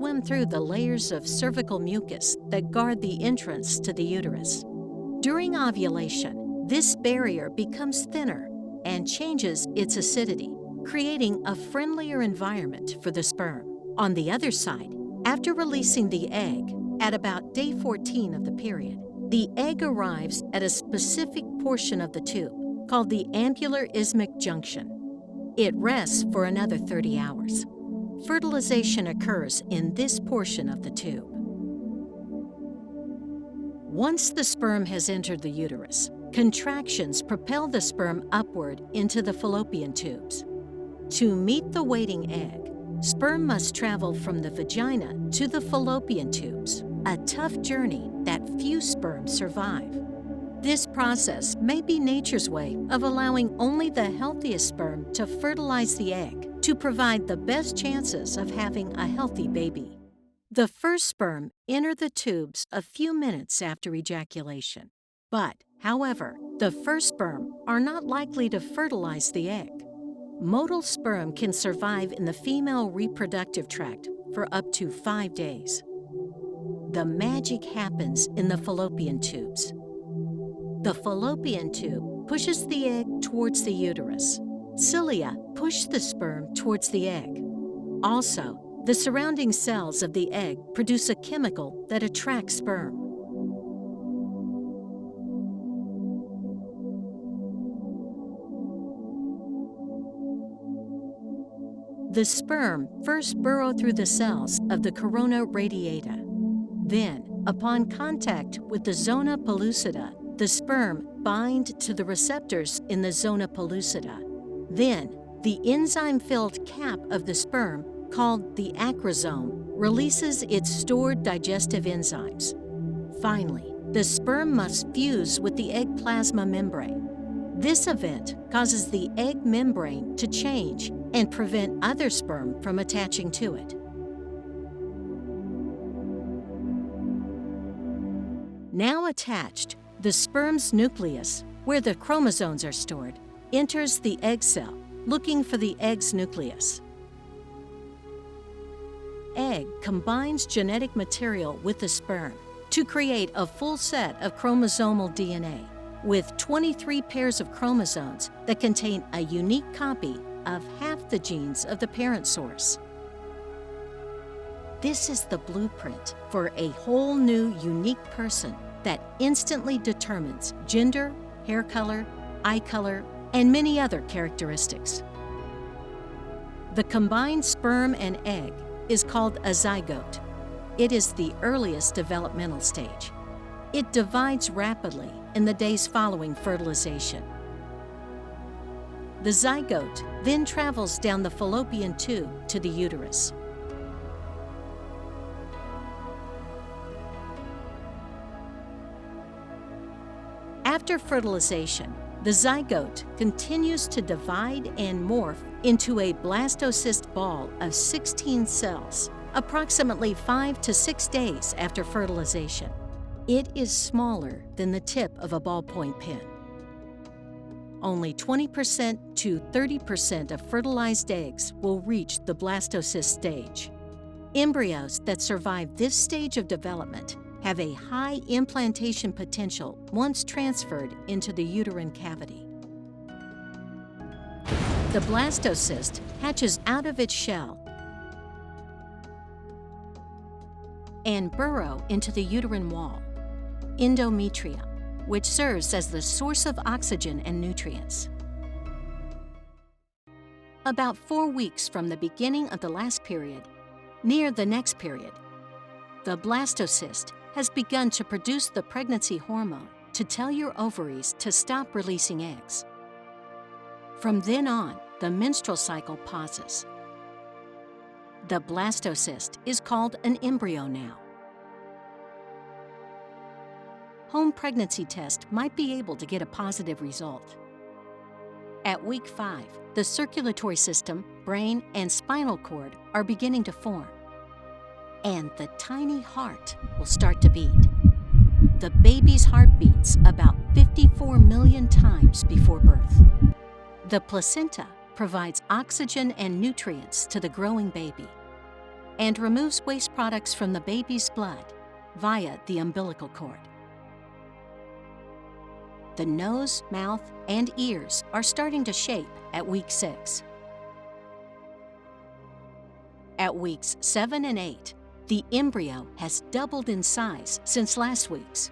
swim through the layers of cervical mucus that guard the entrance to the uterus. During ovulation, this barrier becomes thinner and changes its acidity, creating a friendlier environment for the sperm. On the other side, after releasing the egg, at about day 14 of the period, the egg arrives at a specific portion of the tube called the ampular isthmic junction. It rests for another 30 hours. Fertilization occurs in this portion of the tube. Once the sperm has entered the uterus, contractions propel the sperm upward into the fallopian tubes. To meet the waiting egg, sperm must travel from the vagina to the fallopian tubes, a tough journey that few sperm survive. This process may be nature's way of allowing only the healthiest sperm to fertilize the egg to provide the best chances of having a healthy baby. The first sperm enter the tubes a few minutes after ejaculation. However, the first sperm are not likely to fertilize the egg. Motile sperm can survive in the female reproductive tract for up to 5 days. The magic happens in the fallopian tubes. The fallopian tube pushes the egg towards the uterus. Cilia push the sperm towards the egg. Also, the surrounding cells of the egg produce a chemical that attracts sperm. The sperm first burrow through the cells of the corona radiata. Then, upon contact with the zona pellucida, the sperm bind to the receptors in the zona pellucida. Then, the enzyme-filled cap of the sperm, called the acrosome, releases its stored digestive enzymes. Finally, the sperm must fuse with the egg plasma membrane. This event causes the egg membrane to change and prevent other sperm from attaching to it. Now attached, the sperm's nucleus, where the chromosomes are stored, enters the egg cell, looking for the egg's nucleus. Egg combines genetic material with the sperm to create a full set of chromosomal DNA, with 23 pairs of chromosomes that contain a unique copy of half the genes of the parent source. This is the blueprint for a whole new, unique person that instantly determines gender, hair color, eye color, and many other characteristics. The combined sperm and egg is called a zygote. It is the earliest developmental stage. It divides rapidly in the days following fertilization. The zygote then travels down the fallopian tube to the uterus. After fertilization, the zygote continues to divide and morph into a blastocyst ball of 16 cells, approximately 5 to 6 days after fertilization. It is smaller than the tip of a ballpoint pen. Only 20% to 30% of fertilized eggs will reach the blastocyst stage. Embryos that survive this stage of development have a high implantation potential once transferred into the uterine cavity. The blastocyst hatches out of its shell and burrow into the uterine wall, endometrium, which serves as the source of oxygen and nutrients. About 4 weeks from the beginning of the last period, near the next period, the blastocyst has begun to produce the pregnancy hormone to tell your ovaries to stop releasing eggs. From then on, the menstrual cycle pauses. The blastocyst is called an embryo now. Home pregnancy test might be able to get a positive result. At week 5, the circulatory system, brain, and spinal cord are beginning to form. And the tiny heart will start to beat. The baby's heart beats about 54 million times before birth. The placenta provides oxygen and nutrients to the growing baby. and removes waste products from the baby's blood via the umbilical cord. The nose, mouth, and ears are starting to shape at week 6. At weeks 7 and 8, the embryo has doubled in size since last week's.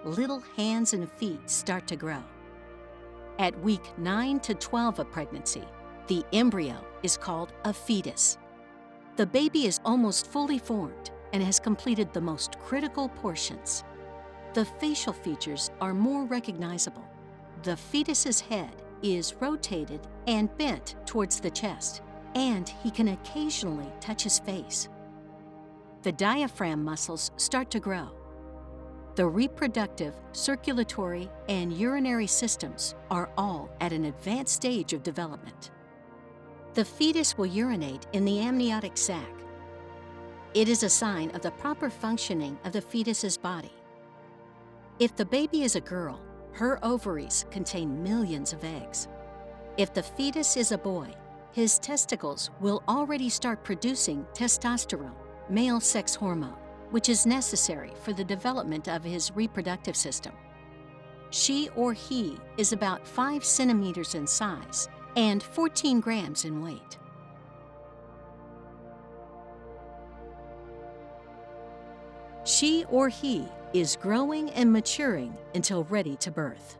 Little hands and feet start to grow. At week 9 to 12 of pregnancy, the embryo is called a fetus. The baby is almost fully formed and has completed the most critical portions. The facial features are more recognizable. The fetus's head is rotated and bent towards the chest, and he can occasionally touch his face. The diaphragm muscles start to grow. The reproductive, circulatory, and urinary systems are all at an advanced stage of development. The fetus will urinate in the amniotic sac. It is a sign of the proper functioning of the fetus's body. If the baby is a girl, her ovaries contain millions of eggs. If the fetus is a boy, his testicles will already start producing testosterone, male sex hormone, which is necessary for the development of his reproductive system. She or he is about 5 centimeters in size and 14 grams in weight. She or he is growing and maturing until ready to birth.